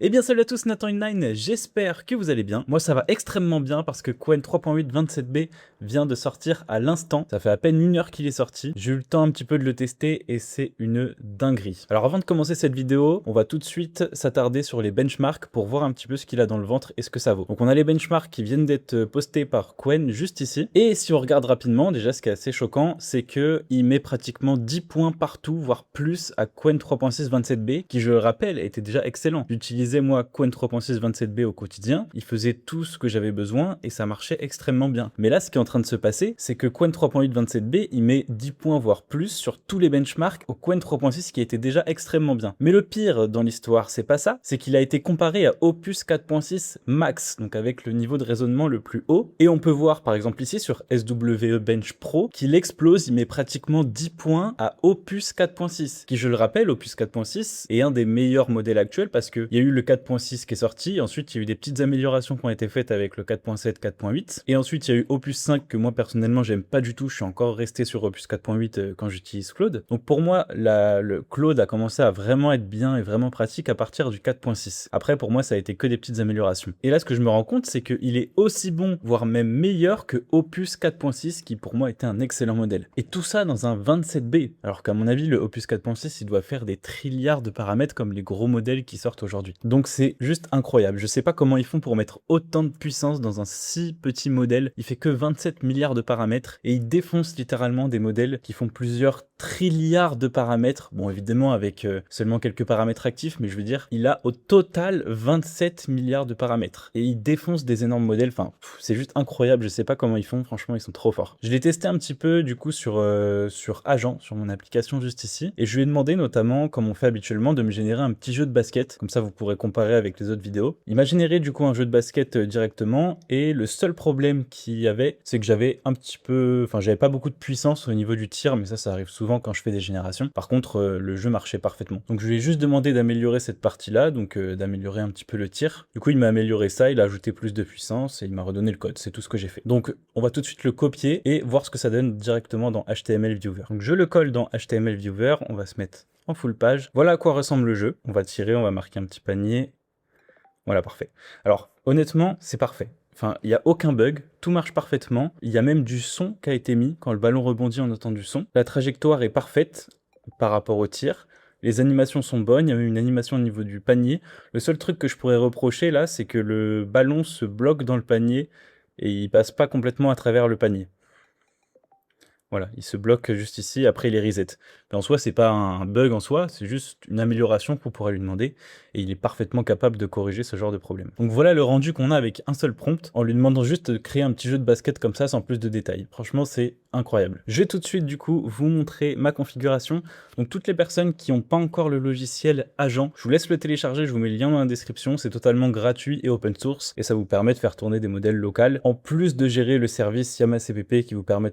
Eh bien salut à tous, Nathan9, j'espère que vous allez bien. Moi ça va extrêmement bien parce que Qwen 3.8 27B vient de sortir à l'instant. Ça fait à peine 1 heure qu'il est sorti. J'ai eu le temps un petit peu de le tester et c'est une dinguerie. Alors avant de commencer cette vidéo, on va tout de suite s'attarder sur les benchmarks pour voir un petit peu ce qu'il a dans le ventre et ce que ça vaut. Donc on a les benchmarks qui viennent d'être postés par Qwen juste ici. Et si on regarde rapidement, déjà ce qui est assez choquant, c'est que il met pratiquement 10 points partout, voire plus à Qwen 3.6 27B, qui je le rappelle était déjà excellent. J'utilisais moi Qwen 3.6 27B au quotidien, il faisait tout ce que j'avais besoin et ça marchait extrêmement bien. Mais là ce qui est en train de se passer, c'est que Qwen 3.8 27B il met 10 points voire plus sur tous les benchmarks au Qwen 3.6 qui était déjà extrêmement bien. Mais le pire dans l'histoire c'est pas ça, c'est qu'il a été comparé à Opus 4.6 Max, donc avec le niveau de raisonnement le plus haut, et on peut voir par exemple ici sur SWE Bench Pro qu'il explose, il met pratiquement 10 points à Opus 4.6, qui je le rappelle, Opus 4.6 est un des meilleurs modèles actuels parce qu'il y a eu le 4.6 qui est sorti, ensuite il y a eu des petites améliorations qui ont été faites avec le 4.7, 4.8, et ensuite il y a eu Opus 5 que moi personnellement j'aime pas du tout, je suis encore resté sur Opus 4.8 quand j'utilise Claude. Donc pour moi, le Claude a commencé à vraiment être bien et vraiment pratique à partir du 4.6. Après pour moi ça a été que des petites améliorations. Et là ce que je me rends compte c'est qu'il est aussi bon, voire même meilleur que Opus 4.6 qui pour moi était un excellent modèle. Et tout ça dans un 27B, alors qu'à mon avis le Opus 4.6 il doit faire des trilliards de paramètres comme les gros modèles qui sortent aujourd'hui. Donc c'est juste incroyable, je sais pas comment ils font pour mettre autant de puissance dans un si petit modèle, il fait que 27 milliards de paramètres et il défonce littéralement des modèles qui font plusieurs trilliards de paramètres, bon évidemment avec seulement quelques paramètres actifs, mais je veux dire, il a au total 27 milliards de paramètres et il défonce des énormes modèles, enfin c'est juste incroyable, je sais pas comment ils font, franchement ils sont trop forts. Je l'ai testé un petit peu du coup sur Agent, sur mon application juste ici, et je lui ai demandé notamment, comme on fait habituellement, de me générer un petit jeu de basket, comme ça vous pourrez comparer avec les autres vidéos. Il m'a généré du coup un jeu de basket directement, et le seul problème qu'il y avait, c'est que j'avais un petit peu, enfin j'avais pas beaucoup de puissance au niveau du tir, mais ça arrive souvent quand je fais des générations. Par contre, le jeu marchait parfaitement. Donc je lui ai juste demandé d'améliorer cette partie-là, donc d'améliorer un petit peu le tir. Du coup il m'a amélioré ça, il a ajouté plus de puissance, et il m'a redonné le code, c'est tout ce que j'ai fait. Donc on va tout de suite le copier, et voir ce que ça donne directement dans HTML Viewer. Donc je le colle dans HTML Viewer, on va se mettre en full page. Voilà à quoi ressemble le jeu. On va tirer, on va marquer un petit panier. Voilà, parfait. Alors, honnêtement, c'est parfait. Enfin, il n'y a aucun bug, tout marche parfaitement. Il y a même du son qui a été mis. Quand le ballon rebondit, on entend du son. La trajectoire est parfaite par rapport au tir. Les animations sont bonnes, il y a même une animation au niveau du panier. Le seul truc que je pourrais reprocher là, c'est que le ballon se bloque dans le panier et il passe pas complètement à travers le panier. Voilà, il se bloque juste ici, après il est reset. Mais en soi, c'est pas un bug en soi, c'est juste une amélioration qu'on pourrait lui demander, et il est parfaitement capable de corriger ce genre de problème. Donc voilà le rendu qu'on a avec un seul prompt, en lui demandant juste de créer un petit jeu de basket comme ça, sans plus de détails. Franchement, c'est incroyable. Je vais tout de suite, du coup, vous montrer ma configuration. Donc toutes les personnes qui n'ont pas encore le logiciel Agent, je vous laisse le télécharger, je vous mets le lien dans la description, c'est totalement gratuit et open source, et ça vous permet de faire tourner des modèles locaux, en plus de gérer le service YamaCpp qui vous permet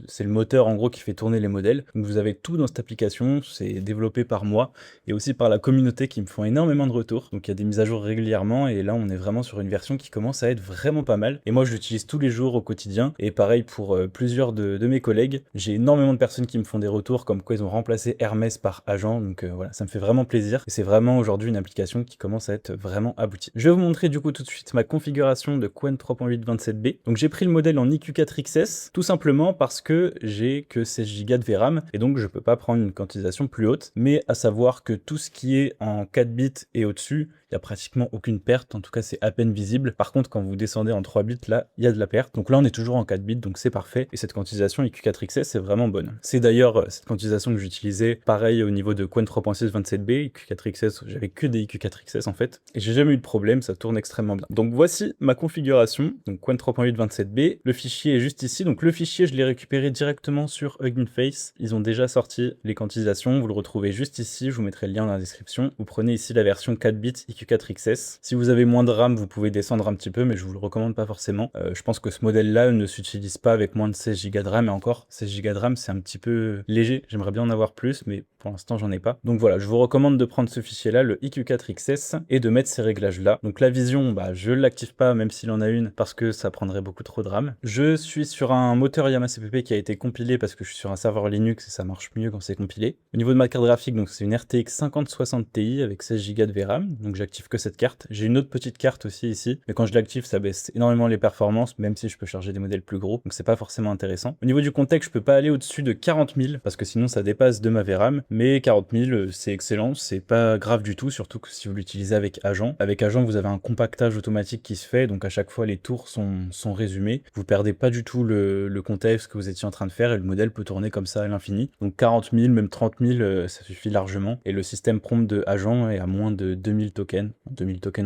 c'est le moteur en gros qui fait tourner les modèles. Donc vous avez tout dans cette application, c'est développé par moi et aussi par la communauté qui me font énormément de retours. Donc il y a des mises à jour régulièrement et là on est vraiment sur une version qui commence à être vraiment pas mal. Et moi je l'utilise tous les jours au quotidien et pareil pour plusieurs de mes collègues. J'ai énormément de personnes qui me font des retours comme quoi ils ont remplacé Hermès par Agent. Donc voilà, ça me fait vraiment plaisir et c'est vraiment aujourd'hui une application qui commence à être vraiment aboutie. Je vais vous montrer du coup tout de suite ma configuration de Qwen 3.8 27B. Donc j'ai pris le modèle en iQ4XS tout simplement parce que j'ai que 16 Go de VRAM et donc je peux pas prendre une quantisation plus haute, mais à savoir que tout ce qui est en 4 bits et au-dessus, il n'y a pratiquement aucune perte, en tout cas c'est à peine visible. Par contre quand vous descendez en 3 bits, là il y a de la perte, donc là on est toujours en 4 bits, donc c'est parfait, et cette quantisation IQ4XS c'est vraiment bonne. C'est d'ailleurs cette quantisation que j'utilisais pareil au niveau de Qwen 3.6 27B, IQ4XS, j'avais que des IQ4XS en fait, et j'ai jamais eu de problème, ça tourne extrêmement bien. Donc voici ma configuration, donc Qwen 3.8 27B, le fichier est juste ici, donc le fichier je l'ai récupéré directement sur Hugging Face, ils ont déjà sorti les quantisations, vous le retrouvez juste ici, je vous mettrai le lien dans la description. Vous prenez ici la version 4 bits IQ4XS. Si vous avez moins de RAM, vous pouvez descendre un petit peu, mais je vous le recommande pas forcément. Je pense que ce modèle-là ne s'utilise pas avec moins de 16 Go de RAM, et encore, 16 Go de RAM c'est un petit peu léger, j'aimerais bien en avoir plus, mais pour l'instant j'en ai pas. Donc voilà, je vous recommande de prendre ce fichier-là, le IQ4XS, et de mettre ces réglages-là. Donc la vision, je l'active pas, même s'il en a une, parce que ça prendrait beaucoup trop de RAM. Je suis sur un moteur YamaCpp qui a été compilé parce que je suis sur un serveur Linux et ça marche mieux quand c'est compilé. Au niveau de ma carte graphique, donc c'est une RTX 5060 Ti avec 16 Go de VRAM, donc j'active que cette carte. J'ai une autre petite carte aussi ici, mais quand je l'active, ça baisse énormément les performances, même si je peux charger des modèles plus gros, donc c'est pas forcément intéressant. Au niveau du contexte, je peux pas aller au-dessus de 40 000, parce que sinon ça dépasse de ma VRAM, mais 40 000, c'est excellent, c'est pas grave du tout, surtout que si vous l'utilisez avec Agent. Avec Agent, vous avez un compactage automatique qui se fait, donc à chaque fois les tours sont résumés. Vous perdez pas du tout le contexte que vous étiez en train de faire, et le modèle peut tourner comme ça à l'infini. Donc 40 000, même 30 000, ça suffit largement, et le système prompt de Agent est à moins de 2000 tokens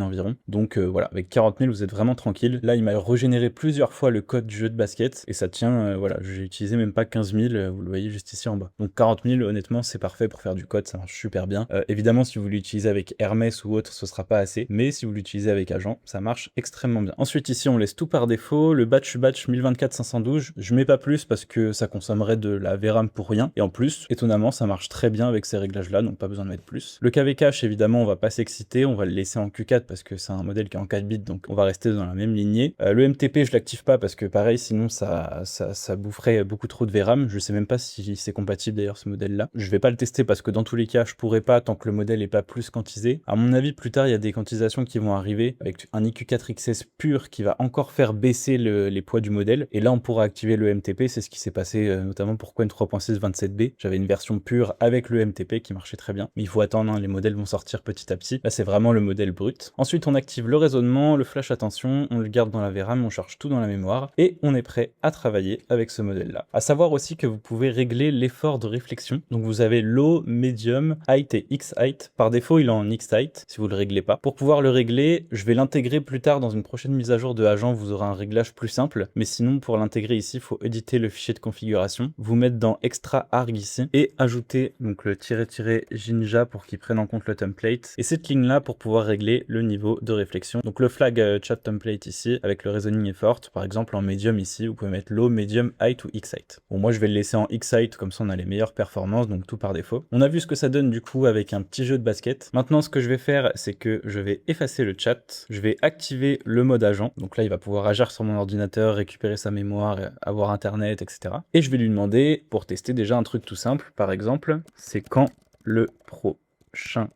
environ. Donc voilà, avec 40 000, vous êtes vraiment tranquille. Là, il m'a régénéré plusieurs fois le code du jeu de basket, et ça tient, voilà, j'ai utilisé même pas 15 000, vous le voyez juste ici en bas. Donc 40 000, honnêtement, c'est parfait pour faire du code, ça marche super bien. Évidemment, si vous l'utilisez avec Hermès ou autre, ce sera pas assez, mais si vous l'utilisez avec Agent, ça marche extrêmement bien. Ensuite, ici, on laisse tout par défaut. Le batch 1024-512, je mets pas plus parce que ça consommerait de la VRAM pour rien, et en plus, étonnamment, ça marche très bien avec ces réglages-là, donc pas besoin de mettre plus. Le KV cache, évidemment, on va pas s'exciter, on va le laisser en Q4 parce que c'est un modèle qui est en 4 bits, donc on va rester dans la même lignée. Le MTP, je l'active pas parce que pareil, sinon ça boufferait beaucoup trop de VRAM. Je sais même pas si c'est compatible d'ailleurs ce modèle-là. Je vais pas le tester parce que dans tous les cas, je pourrais pas tant que le modèle est pas plus quantisé. À mon avis, plus tard, il y a des quantisations qui vont arriver avec un IQ4XS pur qui va encore faire baisser les poids du modèle. Et là, on pourra activer le MTP. C'est ce qui s'est passé notamment pour Qwen 3.6 27B. J'avais une version pure avec le MTP qui marchait très bien. Mais il faut attendre, hein, les modèles vont sortir petit à petit. Là, c'est vraiment le modèle brut. Ensuite, on active le raisonnement, le flash attention, on le garde dans la VRAM, on charge tout dans la mémoire et on est prêt à travailler avec ce modèle-là. À savoir aussi que vous pouvez régler l'effort de réflexion. Donc vous avez low, medium, height et X-height. Par défaut, il est en X-height si vous le réglez pas. Pour pouvoir le régler, je vais l'intégrer plus tard dans une prochaine mise à jour de Agent, vous aurez un réglage plus simple. Mais sinon, pour l'intégrer ici, il faut éditer le fichier de configuration, vous mettre dans Extra Arg ici et ajouter donc le --jinja pour qu'il prenne en compte le template. Et cette ligne-là pour pouvoir régler le niveau de réflexion. Donc le flag chat template ici avec le reasoning effort, par exemple en medium ici, vous pouvez mettre low, medium, height ou X-height. Bon, moi je vais le laisser en X-height, comme ça on a les meilleures performances, donc tout par défaut. On a vu ce que ça donne du coup avec un petit jeu de basket. Maintenant ce que je vais faire, c'est que je vais effacer le chat, je vais activer le mode agent, donc là il va pouvoir agir sur mon ordinateur, récupérer sa mémoire, avoir internet, etc. Et je vais lui demander, pour tester déjà un truc tout simple, par exemple, c'est quand le prochain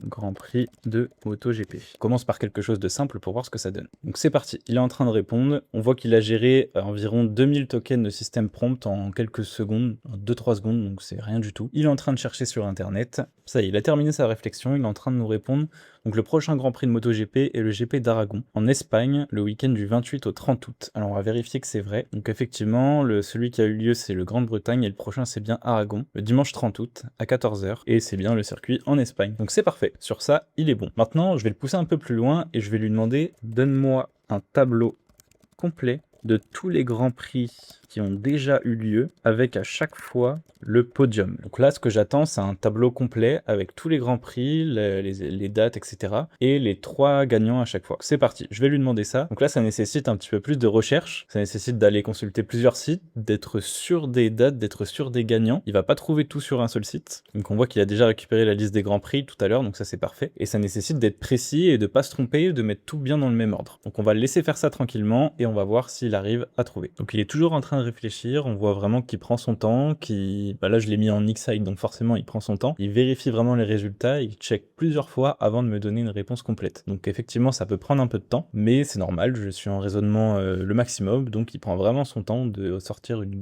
Grand Prix de MotoGP. On commence par quelque chose de simple pour voir ce que ça donne. Donc c'est parti, il est en train de répondre. On voit qu'il a géré environ 2000 tokens de système prompt en quelques secondes, 2-3 secondes, donc c'est rien du tout. Il est en train de chercher sur internet. Ça y est, il a terminé sa réflexion, il est en train de nous répondre. Donc le prochain Grand Prix de MotoGP est le GP d'Aragon, en Espagne, le week-end du 28 au 30 août. Alors on va vérifier que c'est vrai. Donc effectivement, celui qui a eu lieu, c'est le Grande-Bretagne, et le prochain, c'est bien Aragon, le dimanche 30 août, à 14 h, et c'est bien le circuit en Espagne. Donc c'est parfait. Sur ça, il est bon. Maintenant, je vais le pousser un peu plus loin, et je vais lui demander, donne-moi un tableau complet de tous les Grands Prix qui ont déjà eu lieu, avec à chaque fois le podium. Donc là, ce que j'attends, c'est un tableau complet avec tous les Grands Prix, les dates, etc. et les 3 gagnants à chaque fois. C'est parti, je vais lui demander ça. Donc là, ça nécessite un petit peu plus de recherche, ça nécessite d'aller consulter plusieurs sites, d'être sûr des dates, d'être sûr des gagnants. Il va pas trouver tout sur un seul site. Donc on voit qu'il a déjà récupéré la liste des Grands Prix tout à l'heure, donc ça c'est parfait. Et ça nécessite d'être précis et de pas se tromper, de mettre tout bien dans le même ordre. Donc on va le laisser faire ça tranquillement et on va voir s'il arrive à trouver. Donc il est toujours en train de réfléchir, on voit vraiment qu'il prend son temps, là je l'ai mis en X-height, donc forcément il prend son temps, il vérifie vraiment les résultats, il check plusieurs fois avant de me donner une réponse complète. Donc effectivement ça peut prendre un peu de temps, mais c'est normal, je suis en raisonnement le maximum, donc il prend vraiment son temps de sortir une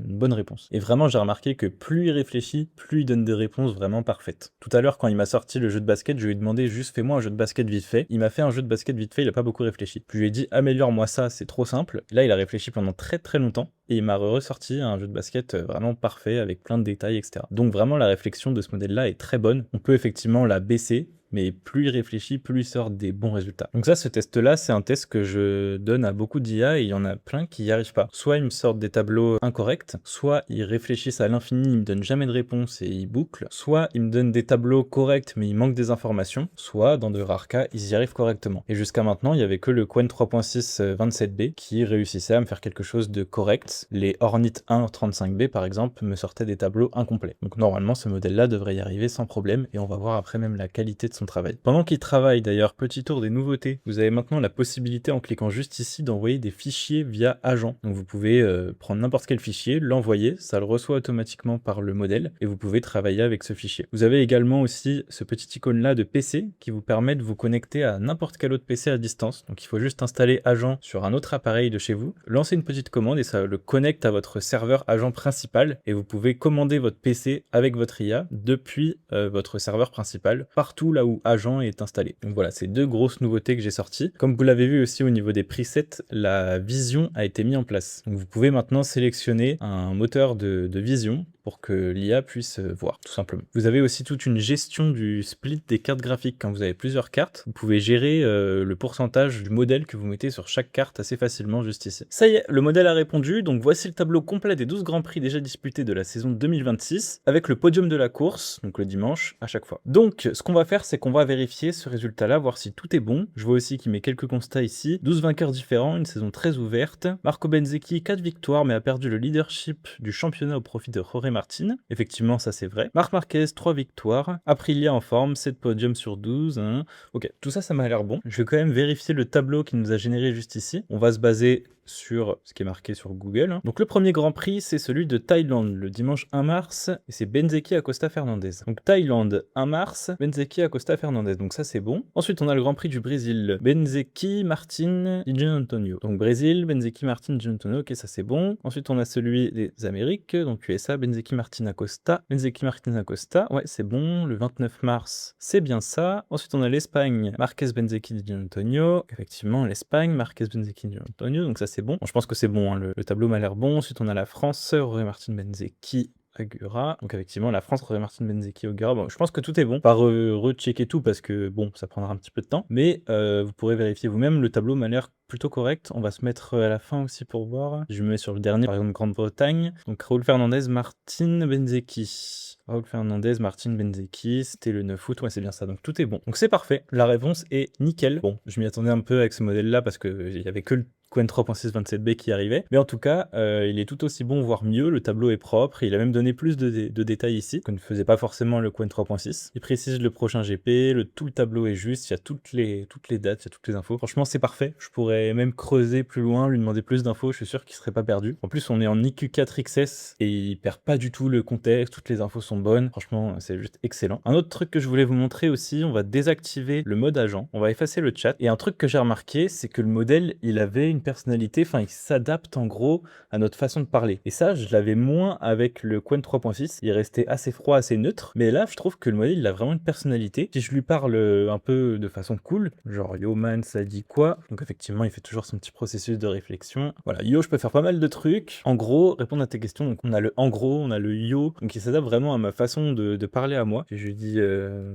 bonne réponse. Et vraiment j'ai remarqué que plus il réfléchit, plus il donne des réponses vraiment parfaites. Tout à l'heure quand il m'a sorti le jeu de basket, je lui ai demandé juste fais-moi un jeu de basket vite fait, il m'a fait un jeu de basket vite fait, il a pas beaucoup réfléchi. Puis je lui ai dit améliore-moi ça, c'est trop simple. Là il a réfléchi pendant très longtemps, et il m'a ressorti un jeu de basket vraiment parfait, avec plein de détails, etc. Donc vraiment la réflexion de ce modèle-là est très bonne. On peut effectivement la baisser, mais plus il réfléchit, plus il sort des bons résultats. Donc ça, ce test-là, c'est un test que je donne à beaucoup d'IA, et il y en a plein qui n'y arrivent pas. Soit ils me sortent des tableaux incorrects, soit ils réfléchissent à l'infini, ils me donnent jamais de réponse et ils bouclent, soit ils me donnent des tableaux corrects mais il manque des informations, soit dans de rares cas, ils y arrivent correctement. Et jusqu'à maintenant, il y avait que le Qwen 3.6 27B qui réussissait à me faire quelque chose de correct. Les Hornet 1 35B par exemple me sortaient des tableaux incomplets. Donc normalement, ce modèle-là devrait y arriver sans problème, et on va voir après même la qualité de son travail. Pendant qu'il travaille d'ailleurs, petit tour des nouveautés, vous avez maintenant la possibilité en cliquant juste ici d'envoyer des fichiers via agent. Donc vous pouvez prendre n'importe quel fichier, l'envoyer, ça le reçoit automatiquement par le modèle et vous pouvez travailler avec ce fichier. Vous avez également aussi ce petit icône là de PC qui vous permet de vous connecter à n'importe quel autre PC à distance. Donc il faut juste installer agent sur un autre appareil de chez vous, lancer une petite commande et ça le connecte à votre serveur agent principal et vous pouvez commander votre PC avec votre IA depuis votre serveur principal partout là où agent est installé. Donc voilà, c'est deux grosses nouveautés que j'ai sorties. Comme vous l'avez vu aussi au niveau des presets, la vision a été mise en place. Donc vous pouvez maintenant sélectionner un moteur de vision pour que l'IA puisse voir, tout simplement. Vous avez aussi toute une gestion du split des cartes graphiques. Quand vous avez plusieurs cartes, vous pouvez gérer le pourcentage du modèle que vous mettez sur chaque carte assez facilement juste ici. Ça y est, le modèle a répondu, donc voici le tableau complet des 12 grands prix déjà disputés de la saison 2026, avec le podium de la course, donc le dimanche, à chaque fois. Donc, ce qu'on va faire, c'est qu'on va vérifier ce résultat-là, voir si tout est bon. Je vois aussi qu'il met quelques constats ici. 12 vainqueurs différents, une saison très ouverte. Marco Bezzecchi, 4 victoires, mais a perdu le leadership du championnat au profit de Jorge Martin. Effectivement, ça c'est vrai. Marc Marquez, 3 victoires. Aprilia en forme, 7 podiums sur 12. Hein. Ok, tout ça, ça m'a l'air bon. Je vais quand même vérifier le tableau qui nous a généré juste ici. On va se baser sur ce qui est marqué sur Google. Donc le premier Grand Prix, c'est celui de Thaïlande, le dimanche 1 mars, et c'est Bezzecchi Acosta Fernandez. Donc Thaïlande, 1 mars, Bezzecchi Acosta Fernandez, donc ça c'est bon. Ensuite on a le Grand Prix du Brésil, Bezzecchi Martin Di Gianantonio. Donc Brésil, Bezzecchi Martin Di Gianantonio, ok ça c'est bon. Ensuite on a celui des Amériques, donc USA, Bezzecchi Martin Acosta, Bezzecchi Martin Acosta, ouais c'est bon, le 29 mars, c'est bien ça. Ensuite on a l'Espagne, Marquez Bezzecchi Di Gianantonio, effectivement l'Espagne, Marquez Bezzecchi Di Gianantonio, donc ça c'est bon. Bon, je pense que c'est bon, hein, le tableau m'a l'air bon. Ensuite, on a la France, Jorge Martin Bezzecchi, Agura. Donc effectivement, la France, Jorge Martin Bezzecchi, Agura. Bon, je pense que tout est bon. Pas rechecker tout parce que bon, ça prendra un petit peu de temps. Mais vous pourrez vérifier vous-même. Le tableau m'a l'air plutôt correct. On va se mettre à la fin aussi pour voir. Je me mets sur le dernier, par exemple Grande-Bretagne. Donc Raoul Fernandez, Martin Bezzecchi. Raoul Fernandez, Martin Bezzecchi, c'était le 9 août, ouais c'est bien ça, donc tout est bon. Donc c'est parfait, la réponse est nickel. Bon, je m'y attendais un peu avec ce modèle-là parce qu'il y avait que le Qwen 3.6 27B qui arrivait, mais en tout cas, il est tout aussi bon, voire mieux, le tableau est propre, il a même donné plus de détails ici, que ne faisait pas forcément le Qwen 3.6. Il précise le prochain GP, tout le tableau est juste, il y a toutes les dates, il y a toutes les infos. Franchement, c'est parfait, je pourrais même creuser plus loin, lui demander plus d'infos, je suis sûr qu'il serait pas perdu. En plus, on est en IQ4XS et il perd pas du tout le contexte, toutes les infos sont bonnes, franchement, c'est juste excellent. Un autre truc que je voulais vous montrer aussi, on va désactiver le mode agent, on va effacer le chat, et un truc que j'ai remarqué, c'est que le modèle, il avait une personnalité, enfin il s'adapte en gros à notre façon de parler. Et ça, je l'avais moins avec le Qwen 3.6, il restait assez froid, assez neutre, mais là, je trouve que le modèle, il a vraiment une personnalité. Si je lui parle un peu de façon cool, genre yo man, ça dit quoi? Donc effectivement, il fait toujours son petit processus de réflexion. Voilà, yo, je peux faire pas mal de trucs. En gros, répondre à tes questions, donc on a le en gros, on a le yo, donc il s'adapte vraiment à ma façon de parler à moi. Si je lui dis,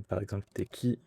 par exemple, t'es qui?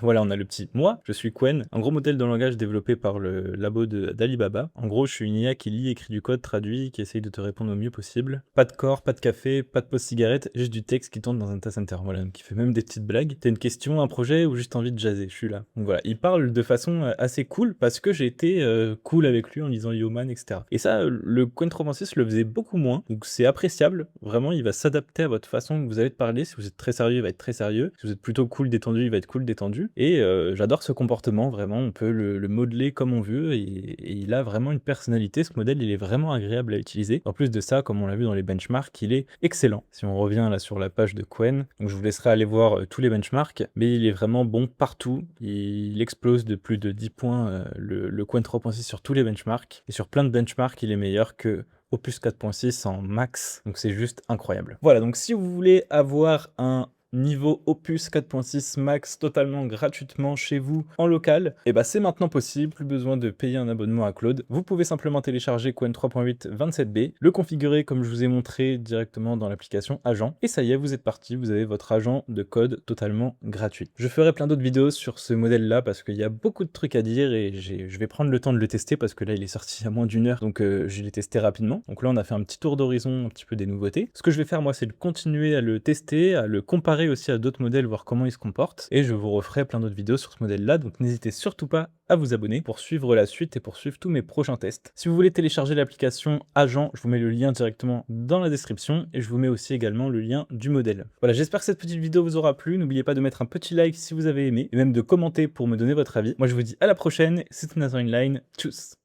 Voilà, on a le petit moi, je suis Qwen, un gros modèle de langage développé par le labo d'Alibaba. En gros, je suis une IA qui lit, écrit du code, traduit, qui essaye de te répondre au mieux possible. Pas de corps, pas de café, pas de pause cigarette, juste du texte qui tourne dans un data center. Voilà, donc il fait même des petites blagues. T'as une question, un projet ou juste envie de jaser, je suis là. Donc voilà, il parle de façon assez cool parce que j'ai été cool avec lui en disant yo man, etc. Et ça, le Qwen 3.6 le faisait beaucoup moins, donc c'est appréciable. Vraiment, il va s'adapter à votre façon que vous avez de parler. Si vous êtes très sérieux, il va être très sérieux. Si vous êtes plutôt cool, détendu, il va être cool, détendu. Et j'adore ce comportement, vraiment, on peut le modeler comme on veut et il a vraiment une personnalité, ce modèle il est vraiment agréable à utiliser. En plus de ça, comme on l'a vu dans les benchmarks, il est excellent. Si on revient là sur la page de Qwen, donc je vous laisserai aller voir tous les benchmarks, mais il est vraiment bon partout, il explose de plus de 10 points le Qwen 3.6 sur tous les benchmarks, et sur plein de benchmarks il est meilleur que Opus 4.6 en max, donc c'est juste incroyable. Voilà, donc si vous voulez avoir un niveau Opus 4.6 Max totalement gratuitement chez vous en local, et bah c'est maintenant possible, plus besoin de payer un abonnement à Claude. Vous pouvez simplement télécharger Qwen 3.8 27B, le configurer comme je vous ai montré directement dans l'application Agent, et ça y est, vous êtes parti, vous avez votre agent de code totalement gratuit. Je ferai plein d'autres vidéos sur ce modèle-là parce qu'il y a beaucoup de trucs à dire et je vais prendre le temps de le tester parce que là il est sorti à moins d'1 heure, donc je l'ai testé rapidement. Donc là on a fait un petit tour d'horizon un petit peu des nouveautés. Ce que je vais faire moi c'est de continuer à le tester, à le comparer comparer aussi à d'autres modèles, voir comment ils se comportent. Et je vous referai plein d'autres vidéos sur ce modèle-là, donc n'hésitez surtout pas à vous abonner pour suivre la suite et pour suivre tous mes prochains tests. Si vous voulez télécharger l'application Agent, je vous mets le lien directement dans la description et je vous mets aussi également le lien du modèle. Voilà, j'espère que cette petite vidéo vous aura plu. N'oubliez pas de mettre un petit like si vous avez aimé et même de commenter pour me donner votre avis. Moi, je vous dis à la prochaine. C'était Nathan Inline. Tchuss!